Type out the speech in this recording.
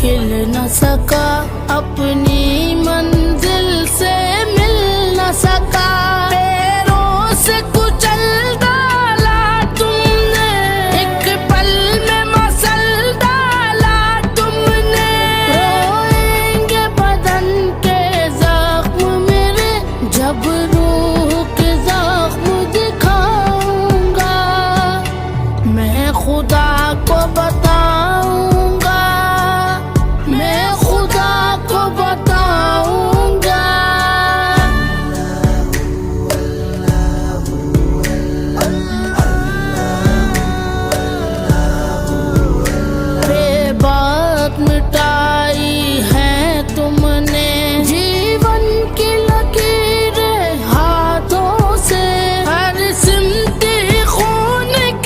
खिल न सका, अपनी मंजिल से मिल न सका। पैरों से कुचल डाला तुमने, एक पल में मसल डाला तुमने। रोएंगे बदन के जख्म मेरे, जब रूह के जख्म दिखाऊंगा। मैं खुदा को बता